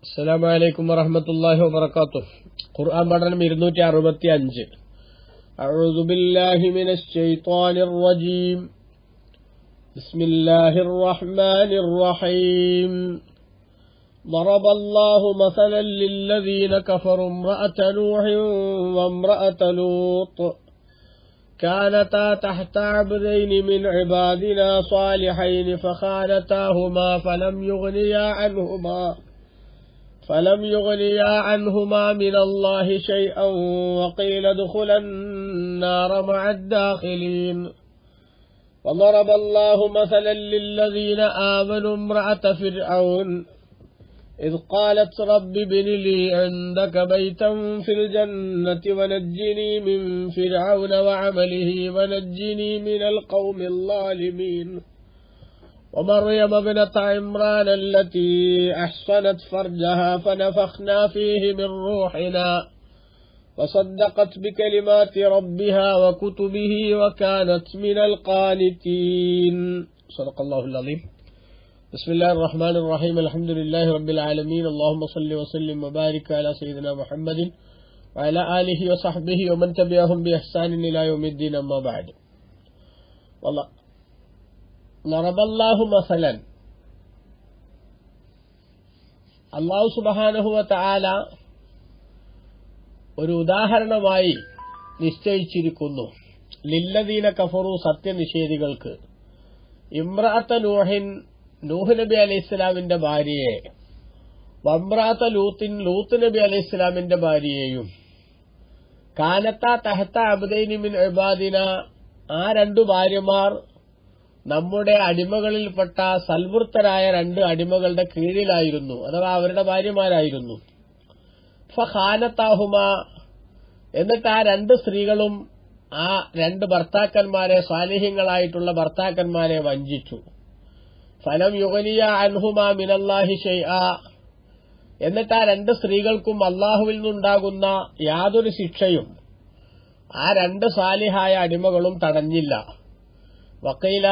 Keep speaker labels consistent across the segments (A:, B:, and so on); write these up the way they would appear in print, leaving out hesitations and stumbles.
A: السلام عليكم ورحمة الله وبركاته. قرآن بدن 265. أعوذ بالله من الشيطان الرجيم. بسم الله الرحمن الرحيم. ضرب الله مثلا للذين كفروا امرأة نوح وامرأة لوط كانتا تحت عبدين من عبادنا صالحين فخانتاهما فلم يغنيا عنهما من الله شيئا وقيل ادخلا النار مع الداخلين. وضرب الله مثلا للذين آمنوا امرأة فرعون إذ قالت رب ابن لي عندك بيتا في الجنة ونجني من فرعون وعمله ونجني من القوم الظالمين. ومريم ابنة عمران التي أحصنت فرجها فنفخنا فيه من روحنا وصدقت بكلمات ربها وكتبه وكانت من القانتين. صدق الله العظيم. بسم الله الرحمن الرحيم. الحمد لله رب العالمين. اللهم صل وسلم وبارك على سيدنا محمد وعلى آله وصحبه ومن تبعهم بإحسان إلى يوم الدين. أما بعد. والله ضرب الله مثلا. അല്ലാഹു സുബ്ഹാനഹു വ തആല ഒരു ഉദാഹരണമായി നിശ്ചയിച്ചിരിക്കുന്നു ലില്ലദീന കഫറു, സത്യനിഷേധികൾക്ക്, ഇംറഅത നൂഹിൻ, നൂഹ് നബി അലൈഹിസ്സലാമിന്റെ ഭാര്യയെ, വംറഅത ലൂത്തിൻ, ലൂത്ത് നബി അലൈഹിസ്സലാമിന്റെ ഭാര്യയെയും, കാനത്താ തഹത അബ്ദൈനി മിൻ ഇബാദിന, ആ രണ്ടു ഭാര്യമാർ നമ്മുടെ അടിമകളിൽപ്പെട്ട സൽവൃത്തരായ രണ്ട് അടിമകളുടെ കീഴിലായിരുന്നു, അഥവാ അവരുടെ ഭാര്യമാരായിരുന്നു. ഫഖാനത്താഹുമ, എന്നിട്ട് ആ രണ്ട് സ്ത്രീകളും ആ രണ്ട് ഭർത്താക്കന്മാരെ, സ്വാലിഹ്യങ്ങളായിട്ടുള്ള ഭർത്താക്കന്മാരെ വഞ്ചിച്ചു. ഫലം യുഗ്നിയ അൻഹുമാ മിനല്ലാഹി ശൈആ, എന്നിട്ട് ആ രണ്ട് സ്ത്രീകൾക്കും അല്ലാഹുവിൽ നിന്നുണ്ടാകുന്ന യാതൊരു ശിക്ഷയും ആ രണ്ട് സാലിഹായ അടിമകളും തടഞ്ഞില്ല. വഖീല,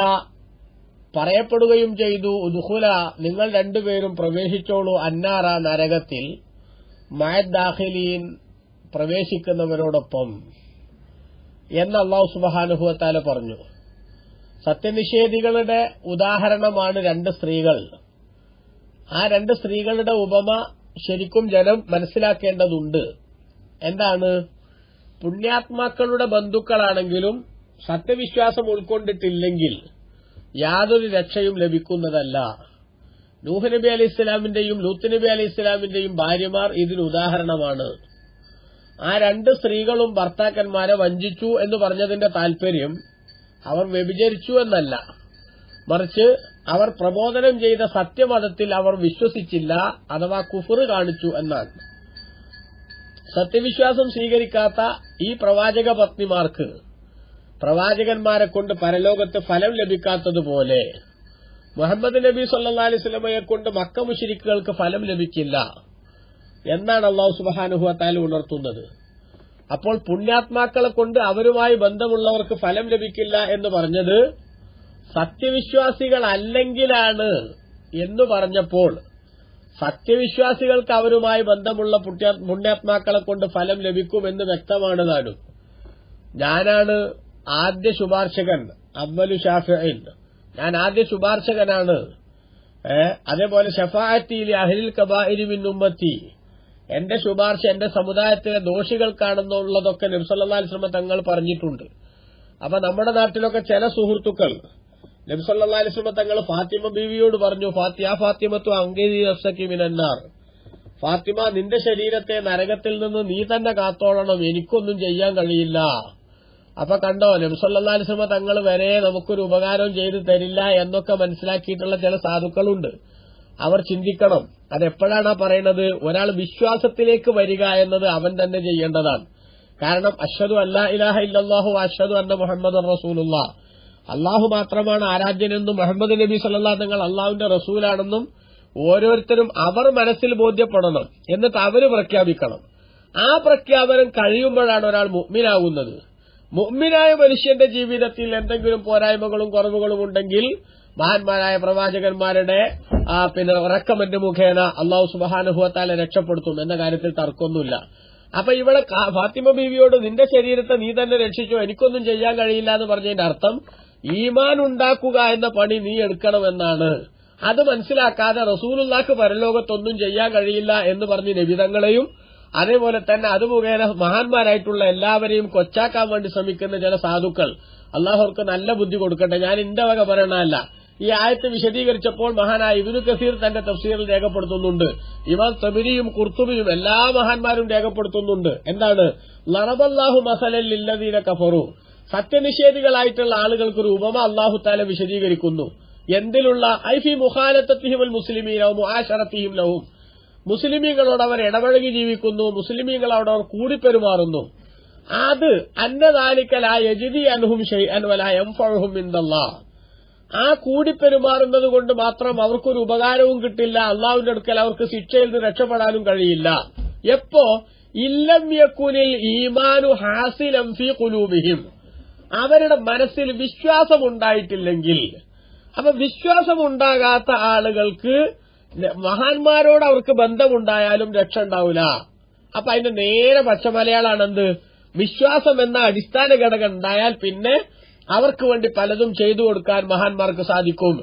A: പറയപ്പെടുകയും ചെയ്തു, ഉദ്ഖുല, നിങ്ങൾ രണ്ടുപേരും പ്രവേശിച്ചോളൂ, അന്നാറ, നരകത്തിൽ, മഅദ്ദാഖിലീൻ, പ്രവേശിക്കുന്നവരോടൊപ്പം എന്ന് അല്ലാഹു സുബ്ഹാനഹു വ തആല പറഞ്ഞു. സത്യനിഷേധികളുടെ ഉദാഹരണമാണ് രണ്ട് സ്ത്രീകൾ. ആ രണ്ട് സ്ത്രീകളുടെ ഉപമ ശരിക്കും ജനം മനസ്സിലാക്കേണ്ടതുണ്ട്. എന്താണ്? പുണ്യാത്മാക്കളുടെ ബന്ധുക്കളാണെങ്കിലും സത്യവിശ്വാസം ഉൾക്കൊണ്ടിട്ടില്ലെങ്കിൽ യാതൊരു രക്ഷയും ലഭിക്കുന്നതല്ല. നൂഹ് നബി അലൈഹിസ്സലാമിന്റെയും ലൂത്ത് നബി അലൈഹിസ്സലാമിന്റെയും ഭാര്യമാർ ഇതിന് ഉദാഹരണമാണ്. ആ രണ്ട് സ്ത്രീകളും ഭർത്താക്കന്മാരെ വഞ്ചിച്ചു എന്ന് പറഞ്ഞതിന്റെ താൽപര്യം അവർ വ്യഭിചരിച്ചു എന്നല്ല, മറിച്ച് അവർ പ്രബോധനം ചെയ്ത സത്യമതത്തിൽ അവർ വിശ്വസിച്ചില്ല, അഥവാ കുഫ്ർ കാണിച്ചു എന്നാണ്. സത്യവിശ്വാസം സ്വീകരിക്കാത്ത ഈ പ്രവാചക പത്നിമാർക്ക് പ്രവാചകന്മാരെ കൊണ്ട് പരലോകത്ത് ഫലം ലഭിക്കാത്തതുപോലെ മുഹമ്മദ് നബി സല്ലല്ലാഹു അലൈഹി വസല്ലമയെ കൊണ്ട് മക്ക മുശ്രിക്കുകൾക്ക് ഫലം ലഭിക്കില്ല എന്നാണ് അല്ലാഹു സുബ്ഹാനഹു വ തആല ഉണർത്തുന്നത്. അപ്പോൾ പുണ്യാത്മാക്കളെ കൊണ്ട് അവരുമായി ബന്ധമുള്ളവർക്ക് ഫലം ലഭിക്കില്ല എന്ന് പറഞ്ഞത് സത്യവിശ്വാസികളല്ലെങ്കിലാണ് എന്ന് പറഞ്ഞപ്പോൾ സത്യവിശ്വാസികൾക്ക് അവരുമായി ബന്ധമുള്ള പുണ്യാത്മാക്കളെ കൊണ്ട് ഫലം ലഭിക്കുമെന്ന് വ്യക്തമാണ് താനും. ഞാനാണ് ആദ്യ ശുപാർശകൻ, അവ്വലു ഷാഫിഈൻ, ഞാൻ ആദ്യ ശുപാർശകനാണ്. അതേപോലെ ശഫാഅത്തി ലി അഹ്ലിൽ കബാഇരി മിൻ ഉമ്മത്തി, എന്റെ ശുപാർശ എന്റെ സമുദായത്തിലെ ദോഷികൾക്കാണെന്നുള്ളതൊക്കെ നബി സല്ലല്ലാഹു അലൈഹി വസല്ലം തങ്ങൾ പറഞ്ഞിട്ടുണ്ട്. അപ്പൊ നമ്മുടെ നാട്ടിലൊക്കെ ചില സുഹൃത്തുക്കൾ നബി സല്ലല്ലാഹു അലൈഹി വസല്ലം തങ്ങൾ ഫാത്തിമ ബീവിയോട് പറഞ്ഞു, ഫാത്തിമത്തു അൻഖിദി നഫ്സകി മിനന്നാർ, ഫാത്തിമ, നിന്റെ ശരീരത്തെ നരകത്തിൽ നിന്ന് നീ തന്നെ കാത്തോളണം, എനിക്കൊന്നും ചെയ്യാൻ കഴിയില്ല. അപ്പൊ കണ്ടോ, നബി സല്ലല്ലാഹു അലൈഹി വസല്ലം തങ്ങൾ വരെ നമുക്കൊരു ഉപകാരം ചെയ്തു തരില്ല എന്നൊക്കെ മനസ്സിലാക്കിയിട്ടുള്ള ചില സാധുക്കളുണ്ട്. അവർ ചിന്തിക്കണം, അതെപ്പോഴാണ് പറയുന്നത്? ഒരാൾ വിശ്വാസത്തിലേക്ക് വരിക എന്നത് അവൻ തന്നെ ചെയ്യേണ്ടതാണ്. കാരണം അഷ്ഹദു അല്ലാ ഇലാഹ ഇല്ലല്ലാഹു അഷ്ഹദു അന്ന മുഹമ്മദൻ റസൂലുള്ളാഹ്, അല്ലാഹു മാത്രമാണ് ആരാധ്യനെന്നും മുഹമ്മദ് നബി സല്ലല്ലാഹു അലൈഹി വസല്ലം അല്ലാഹുവിന്റെ റസൂലാണെന്നും ഓരോരുത്തരും അവർ മനസ്സിൽ ബോധ്യപ്പെടണം. എന്നിട്ട് അവര് പ്രഖ്യാപിക്കണം. ആ പ്രഖ്യാപനം കഴിയുമ്പോഴാണ് ഒരാൾ മുഅ്മിനാകുന്നത്. മുഅ്മിനായ മനുഷ്യന്റെ ജീവിതത്തിൽ എന്തെങ്കിലും പോരായ്മകളും കുറവുകളും ഉണ്ടെങ്കിൽ മഹാന്മാരായ പ്രവാചകന്മാരുടെ പിന്നെ റെക്കമെന്റ് മുഖേന അള്ളാഹു സുബ്ഹാനഹു വ തആല രക്ഷപ്പെടുത്തും എന്ന കാര്യത്തിൽ തർക്കമൊന്നുമില്ല. അപ്പൊ ഇവിടെ ഫാത്തിമ ബീവിയോട് നിന്റെ ശരീരത്തെ നീ തന്നെ രക്ഷിച്ചോ, എനിക്കൊന്നും ചെയ്യാൻ കഴിയില്ല എന്ന് പറഞ്ഞതിന്റെ അർത്ഥം ഈമാൻ ഉണ്ടാക്കുക എന്ന പണി നീ എടുക്കണമെന്നാണ്. അത് മനസ്സിലാക്കാതെ റസൂലുള്ളാഹിക്ക് പരലോകത്തൊന്നും ചെയ്യാൻ കഴിയില്ല എന്ന് പറഞ്ഞ് നബിതങ്ങളെയും അതേപോലെ തന്നെ അത് മുഖേന മഹാന്മാരായിട്ടുള്ള എല്ലാവരെയും കൊച്ചാക്കാൻ വേണ്ടി ശ്രമിക്കുന്ന ചില സാധുക്കൾ, അള്ളാഹു അവർക്ക് നല്ല ബുദ്ധി കൊടുക്കട്ടെ. ഞാൻ എന്റെ വക പറയണമല്ല. ഈ ആയത്ത് വിശദീകരിച്ചപ്പോൾ മഹാനായ ഇബ്നു കസീർ തന്റെ തഫ്സീറിൽ രേഖപ്പെടുത്തുന്നുണ്ട്, ഇമാം തബരിയും ഖുർത്തുബിയും എല്ലാ മഹാന്മാരും രേഖപ്പെടുത്തുന്നുണ്ട്. എന്താണ്? ലറബല്ലാഹു മസലൻ ലില്ലദീന കഫറു, സത്യനിഷേധികളായിട്ടുള്ള ആളുകൾക്കൊരു ഉപമ അള്ളാഹു തആല വിശദീകരിക്കുന്നു. എന്തിലുള്ള? ഐഫി മുഖാലത്തത്തിഹിമുൽ മുസ്ലിമീന വ മുആശറത്തിഹിം ലഹും, മുസ്ലിമീങ്ങളോട് അവർ ഇടപഴകി ജീവിക്കുന്നു, മുസ്ലിമീങ്ങളോട് അവർ കൂടിപ്പെരുമാറുന്നു. അത് അന്നദാലിക ലാ യജിദി അൻഹും ശൈഅൻ വലാ യൻഫഉഹും ഇൻദല്ലാഹ്, ആ കൂടിപ്പെരുമാറുന്നത് കൊണ്ട് മാത്രം അവർക്കൊരു ഉപകാരവും കിട്ടില്ല, അള്ളാഹുവിന്റെ അടുക്കൽ അവർക്ക് ശിക്ഷയിൽ നിന്ന് രക്ഷപ്പെടാനും കഴിയില്ല. എപ്പോ? ഇല്ലം യകുനിൽ ഈമാനു ഹാസിലൻ ഫീ ഖുലൂബിഹിം, അവരുടെ മനസ്സിൽ വിശ്വാസമുണ്ടായിട്ടില്ലെങ്കിൽ. അപ്പൊ വിശ്വാസമുണ്ടാകാത്ത ആളുകൾക്ക് മഹാന്മാരോട് അവർക്ക് ബന്ധമുണ്ടായാലും രക്ഷ ഉണ്ടാവില്ല. അപ്പൊ അതിന്റെ നേരെ പച്ചമലയാളാണെന്ത്? വിശ്വാസം എന്ന അടിസ്ഥാന ഘടകം ഉണ്ടായാൽ പിന്നെ അവർക്ക് വേണ്ടി പലതും ചെയ്തു കൊടുക്കാൻ മഹാന്മാർക്ക് സാധിക്കും.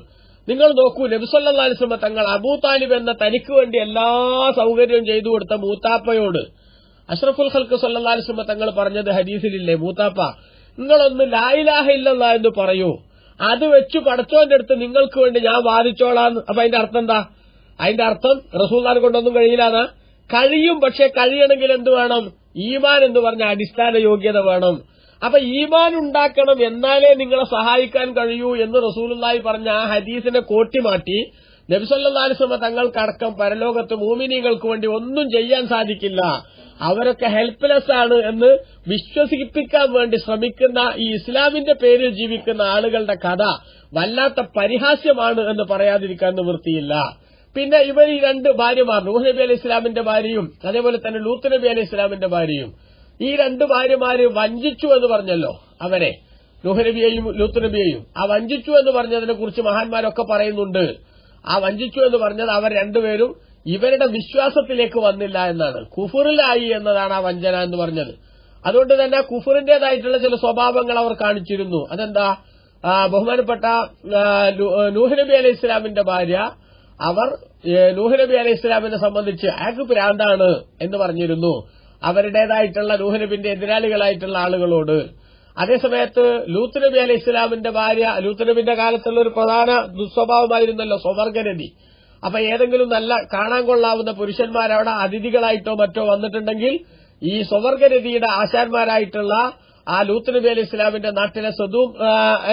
A: നിങ്ങൾ നോക്കൂ, നബി സല്ലല്ലാഹു അലൈഹി വസല്ലം തങ്ങൾ അബൂ താലിബ് എന്ന തനിക്ക് വേണ്ടി എല്ലാ സൗകര്യവും ചെയ്തു കൊടുത്ത മൂത്താപ്പയോട് അഷ്റഫുൽ ഖൽഖ് സല്ലല്ലാഹു അലൈഹി വസല്ലം തങ്ങൾ പറഞ്ഞത് ഹദീസിലില്ലേ, മൂത്താപ്പ നിങ്ങളൊന്ന് ലാ ഇലാഹ ഇല്ലല്ലാഹ് എന്ന് പറയൂ, അത് വെച്ച് പടച്ചോന്റെ അടുത്ത് നിങ്ങൾക്ക് വേണ്ടി ഞാൻ വാദിച്ചോളാം. അപ്പൊ അതിന്റെ അർത്ഥം എന്താ? അതിന്റെ അർത്ഥം റസൂലുള്ളാഹിനെ കൊണ്ടൊന്നും കഴിയില്ലാന്നാ? കഴിയും, പക്ഷെ കഴിയണമെങ്കിൽ എന്ത് വേണം? ഈമാൻ എന്ന് പറഞ്ഞ അടിസ്ഥാന യോഗ്യത വേണം. അപ്പൊ ഈമാൻ ഉണ്ടാക്കണം, എന്നാലേ നിങ്ങളെ സഹായിക്കാൻ കഴിയൂ എന്ന് റസൂലുള്ളാഹി പറഞ്ഞ ആ ഹദീസിനെ കോട്ടിമാറ്റി നബി സല്ലല്ലാഹു അലൈഹി വസല്ലം തങ്ങൾക്കടക്കം പരലോകത്ത് മുഅ്മിനീങ്ങൾക്ക് വേണ്ടി ഒന്നും ചെയ്യാൻ സാധിക്കില്ല, അവരൊക്കെ ഹെൽപ്ലെസ് ആണ് എന്ന് വിശ്വസിപ്പിക്കാൻ വേണ്ടി ശ്രമിക്കുന്ന ഈ ഇസ്ലാമിന്റെ പേരിൽ ജീവിക്കുന്ന ആളുകളുടെ കഥ വല്ലാത്ത പരിഹാസ്യമാണ് എന്ന് പറയാതിരിക്കാൻ നിവൃത്തിയില്ല. പിന്നെ ഇവർ ഈ രണ്ട് ഭാര്യമാർ, നൂഹ് നബി അലൈഹി ഇസ്ലാമിന്റെ ഭാര്യയും അതേപോലെ തന്നെ ലൂത്ത് നബി അലൈഹി ഇസ്ലാമിന്റെ ഭാര്യയും, ഈ രണ്ട് ഭാര്യമാര് വഞ്ചിച്ചു എന്ന് പറഞ്ഞല്ലോ അവരെ, നൂഹ് നബിയെയും ലൂത്ത് നബിയെയും. ആ വഞ്ചിച്ചു എന്ന് പറഞ്ഞതിനെ കുറിച്ച് മഹാന്മാരൊക്കെ പറയുന്നുണ്ട്. ആ വഞ്ചിച്ചു എന്ന് പറഞ്ഞത് അവർ രണ്ടുപേരും ഇവരുടെ വിശ്വാസത്തിലേക്ക് വന്നില്ല എന്നാണ്, കുഫറിലായി എന്നതാണ് ആ വഞ്ചന എന്ന് പറഞ്ഞത്. അതുകൊണ്ട് തന്നെ കുഫറിന്റേതായിട്ടുള്ള ചില സ്വഭാവങ്ങൾ അവർ കാണിച്ചിരുന്നു. അതെന്താ? ബഹുമാനപ്പെട്ട നൂഹ് നബി അലൈഹി ഇസ്ലാമിന്റെ ഭാര്യ, അവർ നൂഹ് നബി അലൈഹി ഇസ്ലാമിനെ സംബന്ധിച്ച് അയാൾക്ക് ഭ്രാന്താണ് എന്ന് പറഞ്ഞിരുന്നു അവരുടേതായിട്ടുള്ള നൂഹ് നബിന്റെ എതിരാളികളായിട്ടുള്ള ആളുകളോട്. അതേസമയത്ത് ലൂത്ത് നബി അലൈഹി ഇസ്ലാമിന്റെ ഭാര്യ, ലൂത്ത് നബിന്റെ കാലത്തുള്ള ഒരു പ്രധാന ദുസ്വഭാവമായിരുന്നല്ലോ സ്വവർഗരതി. അപ്പൊ ഏതെങ്കിലും നല്ല കാണാൻ കൊള്ളാവുന്ന പുരുഷന്മാരവിടെ അതിഥികളായിട്ടോ മറ്റോ വന്നിട്ടുണ്ടെങ്കിൽ ഈ സ്വവർഗരതിയുടെ ആശാന്മാരായിട്ടുള്ള ആ ലൂത്ത് നബി അലൈഹി ഇസ്ലാമിന്റെ നാട്ടിലെ സദൂം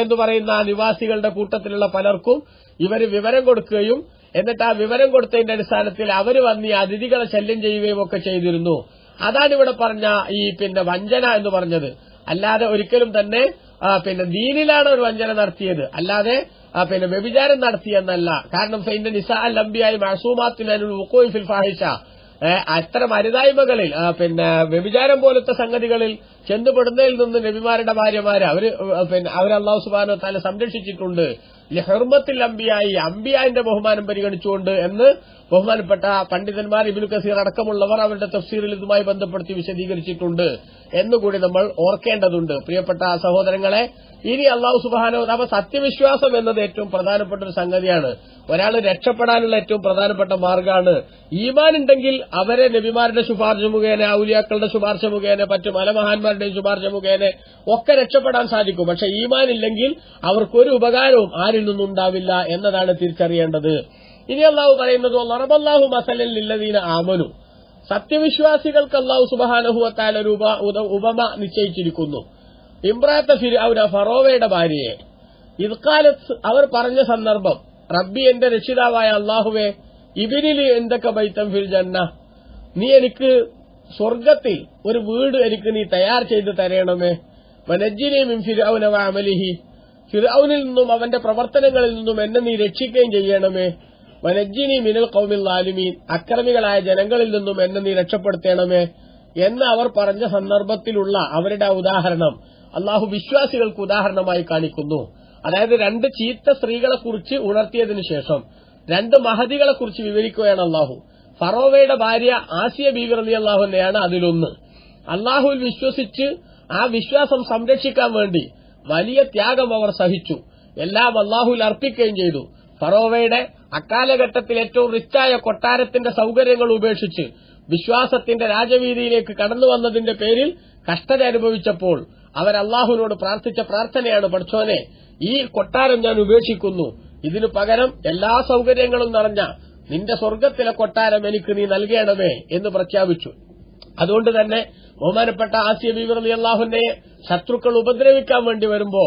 A: എന്ന് പറയുന്ന നിവാസികളുടെ കൂട്ടത്തിലുള്ള പലർക്കും ഇവര് വിവരം കൊടുക്കുകയും എന്നിട്ട് ആ വിവരം കൊടുത്തതിന്റെ അടിസ്ഥാനത്തിൽ അവര് വന്ന് ഈ അതിഥികളെ ശല്യം ചെയ്യുകയും ഒക്കെ ചെയ്തിരുന്നു. അതാണ് ഇവിടെ പറഞ്ഞ ഈ വഞ്ചന എന്ന് പറഞ്ഞത്. അല്ലാതെ ഒരിക്കലും തന്നെ ദീനിലാണ് ഒരു വഞ്ചന നടത്തിയത്, അല്ലാതെ വ്യഭിചാരം നടത്തിയെന്നല്ല. കാരണം ഫൈന നിസാ അൽ അംബിയായി മഅസൂമാത്തുൻ അനിൽ വുഖൂഇ ഫിൽ ഫാഹിഷ, അത്തരം അരുതായ്മകളിൽ വ്യഭിചാരം പോലത്തെ സംഗതികളിൽ ചെന്നുപെടുന്നതിൽ നിന്ന് നബിമാരുടെ ഭാര്യമാര് അവര് അല്ലാഹു സുബ്ഹാനഹു വ തആല സംരക്ഷിച്ചിട്ടുണ്ട്. ലിഹുർമത്തിൽ അംബിയായി, അംബിയാന്റെ ബഹുമാനം പരിഗണിച്ചുകൊണ്ട് എന്ന് ബഹുമാനപ്പെട്ട പണ്ഡിതന്മാർ ഇബ്നു കസീർ അടക്കമുള്ളവർ അവരുടെ തഫ്സീറിൽ ഇതുമായി ബന്ധപ്പെടുത്തി വിശദീകരിച്ചിട്ടുണ്ട് എന്നുകൂടി നമ്മൾ ഓർക്കേണ്ടതുണ്ട്. പ്രിയപ്പെട്ട സഹോദരങ്ങളെ, ഇനി അല്ലാഹു സുബ്ഹാനഹു വ തആല സത്യവിശ്വാസം എന്നത് ഏറ്റവും പ്രധാനപ്പെട്ട ഒരു സംഗതിയാണ്. ഒരാൾ രക്ഷപ്പെടാനുള്ള ഏറ്റവും പ്രധാനപ്പെട്ട മാർഗ്ഗമാണ്. ഈമാൻ ഉണ്ടെങ്കിൽ അവരെ നബിമാരുടെ ശുപാർശ മുഖേന, ഔലിയാക്കളുടെ ശുപാർശ മുഖേന, മറ്റു മലമഹാന്മാരുടെയും ശുപാർശ മുഖേന ഒക്കെ രക്ഷപ്പെടാൻ സാധിക്കും. പക്ഷെ ഈമാൻ ഇല്ലെങ്കിൽ അവർക്കൊരു ഉപകാരവും ആരിൽ നിന്നുണ്ടാവില്ല എന്നതാണ് തിരിച്ചറിയേണ്ടത്. ഇനി അല്ലാഹു പറയുന്നത് ലറബല്ലാഹു മസലൻ ലില്ലദീന ആമനു, സത്യവിശ്വാസികൾക്ക് അല്ലാഹു സുബ്ഹാനഹു വ തആല ഒരു ഉപമ നിശ്ചയിച്ചിരിക്കുന്നു. ഇംറാത്ത ഫിർഔന, ഫറോവയുടെ ഭാര്യയെ, ഇദ്ഖാലത്ത് അവർ പറഞ്ഞ സന്ദർഭം, റബ്ബി എന്റെ രക്ഷിതാവായ അല്ലാഹുവേ, ഇബ്നിലി എന്തൊക്കെ ബൈത്തം ഫിൽ ജന്ന, നീ എനിക്ക് സ്വർഗത്തിൽ ഒരു വീട് എനിക്ക് നീ തയ്യാർ ചെയ്ത് തരണമേ. വനജ്ജിനി മിൻ ഫിർഔന വ അമലിഹി, ഫിർഔനിൽ നിന്നും അവന്റെ പ്രവർത്തനങ്ങളിൽ നിന്നും എന്നെ നീ രക്ഷിക്കുകയും ചെയ്യണമേ. വനജ്ജിനി മിനൽ ഖൗമിൽ ളാലിമീൻ, അക്രമികളായ ജനങ്ങളിൽ നിന്നും എന്നെ നീ രക്ഷപ്പെടുത്തണമേ എന്ന് അവർ പറഞ്ഞ സന്ദർഭത്തിലുള്ള അവരുടെ ഉദാഹരണം അല്ലാഹു വിശ്വാസികൾക്ക് ഉദാഹരണമായി കാണിക്കുന്നു. അതായത് 2 ചീത്ത സ്ത്രീകളെ കുറിച്ച് ഉണർത്തിയതിനു ശേഷം 2 മഹദികളെ കുറിച്ച് വിവരിക്കുകയാണ് അള്ളാഹു. ഫറോവയുടെ ഭാര്യ ആസിയ ബീവി റളിയല്ലാഹു അൻഹയാണ് അതിലൊന്ന്. അള്ളാഹുവിൽ വിശ്വസിച്ച് ആ വിശ്വാസം സംരക്ഷിക്കാൻ വേണ്ടി വലിയ ത്യാഗം അവർ സഹിച്ചു. എല്ലാം അള്ളാഹുവിൽ അർപ്പിക്കുകയും ചെയ്തു. ഫറോവയുടെ അക്കാലഘട്ടത്തിൽ ഏറ്റവും റിച്ചായ കൊട്ടാരത്തിന്റെ സൗകര്യങ്ങൾ ഉപേക്ഷിച്ച് വിശ്വാസത്തിന്റെ രാജവീതിയിലേക്ക് കടന്നു വന്നതിന്റെ പേരിൽ കഷ്ടത അനുഭവിച്ചപ്പോൾ അവർ അള്ളാഹുവിനോട് പ്രാർത്ഥിച്ച പ്രാർത്ഥനയാണ്, പടച്ചോനെ, ഈ കൊട്ടാരം ഞാൻ ഉപേക്ഷിക്കുന്നു, ഇതിനു പകരം എല്ലാ സൗകര്യങ്ങളും നിറഞ്ഞ നിന്റെ സ്വർഗ്ഗത്തിലെ കൊട്ടാരം എനിക്ക് നീ നൽകണമേ എന്ന് പ്രഖ്യാപിച്ചു. അതുകൊണ്ട് തന്നെ ബഹുമാനപ്പെട്ട ആസിയ ബീവി റളിയല്ലാഹു അൻഹയെ ശത്രുക്കൾ ഉപദ്രവിക്കാൻ വേണ്ടി വരുമ്പോ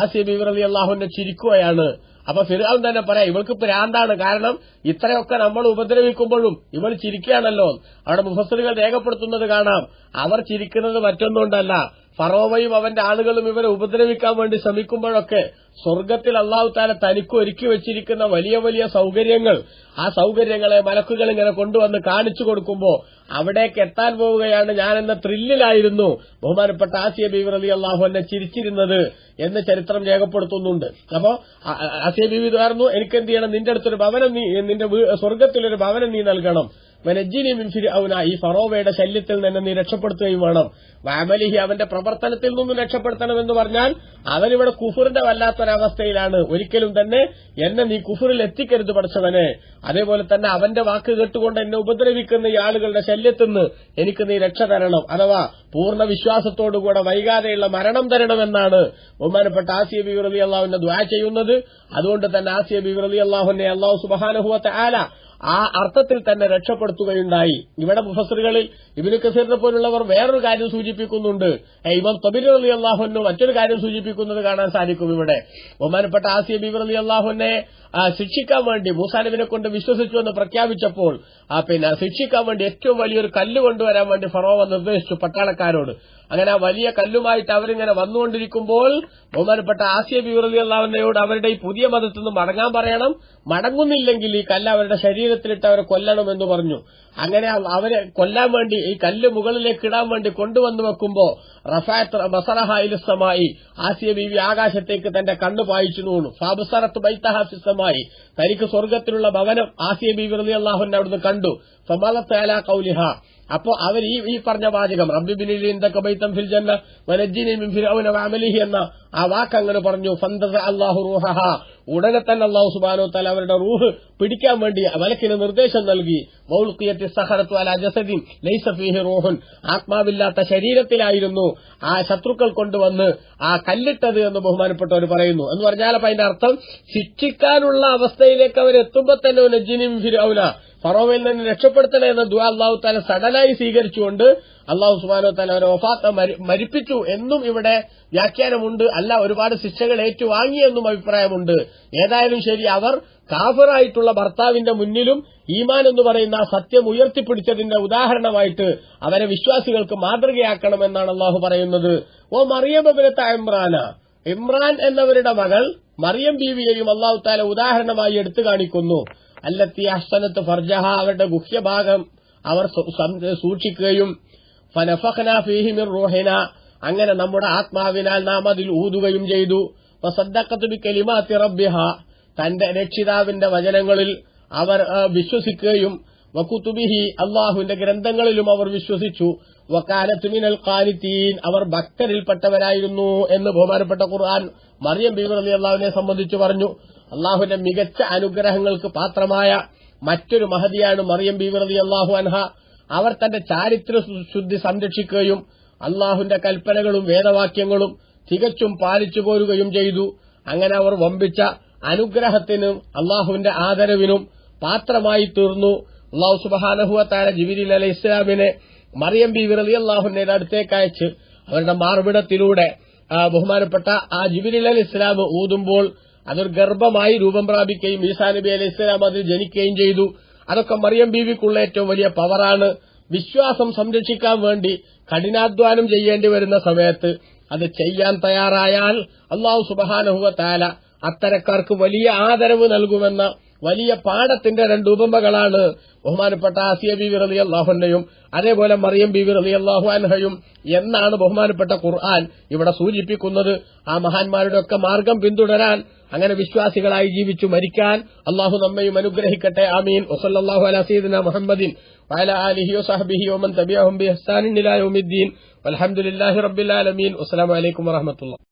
A: ആസിയ ബീവി റളിയല്ലാഹു അൻഹ ചിരിക്കുകയാണ്. അപ്പൊ ഫിർഔൻ തന്നെ പറയാം, ഇവൾക്ക് ഭ്രാന്താണ്, കാരണം ഇത്രയൊക്കെ നമ്മൾ ഉപദ്രവിക്കുമ്പോഴും ഇവൾ ചിരിക്കുകയാണല്ലോ. അവിടെ മുഫസ്സിറുകൾ രേഖപ്പെടുത്തുന്നത് കാണാം, അവർ ചിരിക്കുന്നത് മറ്റൊന്നുകൊണ്ടല്ല, ഫറോവയും അവന്റെ ആളുകളും ഇവരെ ഉപദ്രവിക്കാൻ വേണ്ടി ശ്രമിക്കുമ്പോഴൊക്കെ സ്വർഗ്ഗത്തിൽ അള്ളാഹു തആല തനിക്ക് ഒരുക്കി വെച്ചിരിക്കുന്ന വലിയ വലിയ സൗകര്യങ്ങൾ, ആ സൗകര്യങ്ങളെ മലക്കുകൾ ഇങ്ങനെ കൊണ്ടുവന്ന് കാണിച്ചു കൊടുക്കുമ്പോ അവിടേക്ക് എത്താൻ പോവുകയാണ് ഞാനെന്ന ത്രില്ലിലായിരുന്നു ബഹുമാനപ്പെട്ട ആസിയ ബീവി റളിയല്ലാഹു അൻഹ ചിരിച്ചിരുന്നത് എന്ന് ചരിത്രം രേഖപ്പെടുത്തുന്നുണ്ട്. അപ്പോ ആസിയ ബീവി പറഞ്ഞു, എനിക്കെന്ത് ചെയ്യണം, നിന്റെ അടുത്തൊരു ഭവനം നിന്റെ സ്വർഗ്ഗത്തിലൊരു ഭവനം നീ നൽകണം. വനജ്ജിനി മിൻ ഫിർഔന, ഈ ഫറോവയുടെ ശല്യത്തിൽ നിന്ന് നീ രക്ഷപ്പെടുത്തുകയും വേണം. വഅമലിഹി, അവന്റെ പ്രവർത്തനത്തിൽ നിന്നും രക്ഷപ്പെടുത്തണമെന്ന് പറഞ്ഞാൽ അവനിവിടെ കുഫറിന്റെ വല്ലാത്തൊരവസ്ഥയിലാണ്. ഒരിക്കലും തന്നെ എന്നെ നീ കുഫറിൽ എത്തിക്കരുത് പടച്ചവനെ. അതേപോലെ തന്നെ അവന്റെ വാക്ക് കേട്ടുകൊണ്ട് എന്നെ ഉപദ്രവിക്കുന്ന ഈ ആളുകളുടെ ശല്യത്തിൽ നിന്ന് എനിക്ക് നീ രക്ഷ തരണം, അഥവാ പൂർണ്ണ വിശ്വാസത്തോടുകൂടെ വൈകാതെയുള്ള മരണം തരണമെന്നാണ് ബഹുമാനപ്പെട്ട ആസിയ ബീവി റളിയല്ലാഹു അൻഹ ദുആ ചെയ്യുന്നത്. അതുകൊണ്ട് തന്നെ ആസിയ ബീവി റളിയല്ലാഹു അൻഹയെ അല്ലാഹു സുബ്ഹാനഹു വ തആല ആ അർത്ഥത്തിൽ തന്നെ രക്ഷപ്പെടുത്തുകയുണ്ടായി. ഇവിടെ മുഫസ്സിറുകളിൽ ഇബ്നു കസീറിനെ പോലുള്ളവർ വേറൊരു കാര്യം സൂചിപ്പിക്കുന്നുണ്ട്. ഇമാം തബരി റളിയല്ലാഹു അൻഹു മറ്റൊരു കാര്യം സൂചിപ്പിക്കുന്നത് കാണാൻ സാധിക്കും. ഇവിടെ ബഹുമാനപ്പെട്ട ആസിയ ബീവി റളിയല്ലാഹു അൻഹയെ ശിക്ഷിക്കാൻ വേണ്ടി മൂസാ നബിയെ കൊണ്ട് വിശ്വസിച്ചു എന്ന് പ്രഖ്യാപിച്ചപ്പോൾ ശിക്ഷിക്കാൻ വേണ്ടി ഏറ്റവും വലിയൊരു കല്ല് കൊണ്ടുവരാൻ വേണ്ടി ഫറോവ നിർദ്ദേശിച്ചു പട്ടാളക്കാരോട്. അങ്ങനെ ആ വലിയ കല്ലുമായിട്ട് അവരിങ്ങനെ വന്നുകൊണ്ടിരിക്കുമ്പോൾ ബഹുമാനപ്പെട്ട ആസിയ ബീവി റളിയല്ലാഹു അൻഹയോട് അവരുടെ ഈ പുതിയ മതത്തിൽ നിന്ന് മടങ്ങാൻ പറയണം, മടങ്ങുന്നില്ലെങ്കിൽ ഈ കല്ല് അവരുടെ ശരീരത്തിലിട്ട് അവരെ കൊല്ലണമെന്ന് പറഞ്ഞു. അങ്ങനെ അവരെ കൊല്ലാൻ വേണ്ടി ഈ കല്ല് മുകളിലേക്ക് ഇടാൻ വേണ്ടി കൊണ്ടുവന്നു വെക്കുമ്പോ റഫഅത്ത് ബസറഹ ഇലസ്സമായി, ആസിയ ബീവി ആകാശത്തേക്ക് തന്റെ കണ്ണ് പായിച്ചു നോന്നു. ഫഅബ്സറത്ത് ബൈതഹ ഫിസ്സമായി, തനിക്ക് സ്വർഗ്ഗത്തിലുള്ള ഭവനം ആസിയ ബീവി റളിയല്ലാഹു അൻഹ അവിടുന്ന് കണ്ടു. ഫമലത അലാ ഖൗലിഹ, അപ്പോ അവർ ഈ പറഞ്ഞ വാചകം റബ്ബി ബിനിലി ഇൻദക ബൈതൻ ഫിൽ ജന്ന വനജ്ജിനി മിൻ ഫിർഔന വഅമലിഹി എന്ന ആ വാക്ക് അങ്ങനെ പറഞ്ഞു. ഫന്തസ അല്ലാഹു റൂഹഹ, ഉടനെ തന്നെ അല്ലാഹു സുബ്ഹാനഹു വ തആല അവരുടെ റൂഹ് പിടിക്കാൻ വേണ്ടി മലക്കിന് നിർദ്ദേശം നൽകി. വൗൽഖിയത്തി സഖറത്തു അലാ ജസദിൻ ലൈസ ഫീഹി റൂഹുൻ, ആത്മാവില്ലാത്ത ശരീരത്തിലായിരുന്നു ആ ശത്രുക്കൾ കൊണ്ടുവന്ന് ആ കല്ലിട്ടത് എന്ന് ബഹുമാനപ്പെട്ടവർ പറയുന്നു. എന്ന് പറഞ്ഞാൽ അപ്പൊ അതിന്റെ അർത്ഥം ശിക്ഷിക്കാനുള്ള അവസ്ഥയിലേക്ക് അവരെത്തുമ്പോ തന്നെ നജ്ജിനി മിൻ ഫിർഔന, ഫറോവയിൽ നിന്ന് രക്ഷപ്പെടുത്തണേ എന്ന ദുആ അല്ലാഹു തആല സഡനായി സ്വീകരിച്ചുകൊണ്ട് അല്ലാഹു സുബ്ഹാനഹു വ തആല അവരെ വഫാത്ത് മരിപ്പിച്ചു എന്നും ഇവിടെ വ്യാഖ്യാനമുണ്ട്. അല്ല, ഒരുപാട് ശിക്ഷകൾ ഏറ്റുവാങ്ങിയെന്നും അഭിപ്രായമുണ്ട്. ഏതായാലും ശരി, അവർ കാഫിറായിട്ടുള്ള ഭർത്താവിന്റെ മുന്നിലും ഈമാൻ എന്ന് പറയുന്ന സത്യം ഉയർത്തിപ്പിടിച്ചതിന്റെ ഉദാഹരണമായിട്ട് അവരെ വിശ്വാസികൾക്ക് മാതൃകയാക്കണമെന്നാണ് അല്ലാഹു പറയുന്നത്. ഓ മറിയം ഇബ്നത ഇമ്രാന, ഇമ്രാൻ എന്നവരുടെ മകൾ മറിയം ബീവിയെയും അല്ലാഹു തആല ഉദാഹരണമായി എടുത്തു കാണിക്കുന്നു. അല്ലത്തി അഹ്സനത്ത് ഫർജഹ, അവരുടെ ഗുഹ്യഭാഗം അവർ സൂക്ഷിക്കുകയും ഫനഫഖ്നാ ഫീഹി മിർ റൂഹിന, അങ്ങനെ നമ്മുടെ ആത്മാവിനാൽ നാം അതിൽ ഊതുകയും ചെയ്തു. വസദ്ദഖത് ബികലിമാത്തി റബ്ബിഹ, തന്റെ രക്ഷിതാവിന്റെ വചനങ്ങളിൽ അവർ വിശ്വസിക്കുകയും വകുതുബിഹി, അല്ലാഹുവിന്റെ ഗ്രന്ഥങ്ങളിലും അവർ വിശ്വസിച്ചു. വകാനത് മിനൽ ഖാനിതീൻ, അവർ ഭക്തരിൽപ്പെട്ടവരായിരുന്നു എന്ന് ബഹുമാനപ്പെട്ട ഖുർആൻ മറിയം ബീവി റളിയല്ലാഹു അൻഹയെ സംബന്ധിച്ച് പറഞ്ഞു. അള്ളാഹുവിന്റെ മികച്ച അനുഗ്രഹങ്ങൾക്ക് പാത്രമായ മറ്റൊരു മഹദിയാണ് മറിയം ബീവി റളിയല്ലാഹു അൻഹ. അവർ തന്റെ ചാരിത്ര ശുദ്ധി സംരക്ഷിക്കുകയും അള്ളാഹുവിന്റെ കൽപ്പനകളും വേദവാക്യങ്ങളും തികച്ചും പാലിച്ചു പോരുകയും ചെയ്തു. അങ്ങനെ അവർ വമ്പിച്ച അനുഗ്രഹത്തിനും അള്ളാഹുവിന്റെ ആദരവിനും പാത്രമായി തീർന്നു. അള്ളാഹു സുബ്ഹാനഹു വ തആല ജിബ്രീൽ അലൈഹിസ്സലാമിനെ മറിയം ബീവി റളിയല്ലാഹു അൻഹയുടെ അടുത്തേക്ക് അയച്ച് അവരുടെ മാർവിടത്തിലൂടെ ബഹുമാനപ്പെട്ട ആ ജിബ്രീൽ അലൈഹിസ്സലാം ഊതുമ്പോൾ അതൊരു ഗർഭമായി രൂപം പ്രാപിക്കുകയും ഈസാ നബി അലൈഹിസ്സലാം അതിൽ ജനിക്കുകയും ചെയ്തു. അതൊക്കെ മറിയം ബീവിക്കുള്ള ഏറ്റവും വലിയ പവറാണ്. വിശ്വാസം സംരക്ഷിക്കാൻ വേണ്ടി കഠിനാധ്വാനം ചെയ്യേണ്ടി വരുന്ന സമയത്ത് അത് ചെയ്യാൻ തയ്യാറായാൽ അല്ലാഹു സുബ്ഹാനഹു വ തആല അത്തരക്കാർക്ക് വലിയ ആദരവ് നൽകുമെന്ന വലിയ പാടത്തിന്റെ 2 ഉപമകളാണ് ബഹുമാനപ്പെട്ട ആസിയ ബീവി റളിയല്ലാഹു അൻഹയും അതേപോലെ മറിയം ബീവി റളിയല്ലാഹു അൻഹയും എന്നാണ് ബഹുമാനപ്പെട്ട ഖുർആൻ ഇവിടെ സൂചിപ്പിക്കുന്നത്. ആ മഹാന്മാരുടെ ഒക്കെ മാർഗം പിന്തുടരാൻ, അങ്ങനെ വിശ്വാസികളായി ജീവിച്ചു മരിക്കാൻ അള്ളാഹു നമ്മയും അനുഗ്രഹിക്കട്ടെ. ആമീൻ. വസല്ലല്ലാഹു അലാ സയ്യിദിനാ മുഹമ്മദിൻ വഅലാ ആലിഹി വസഹ്ബിഹി വമൻ തബിഅഹും ബിഇഹ്സാനിൻ ഇലാ യൗമിദ്ദീൻ. വൽഹംദുലില്ലാഹി റബ്ബിൽ ആലമീൻ. അസ്സലാമു അലൈക്കും വറഹ്മത്തുള്ളാഹി.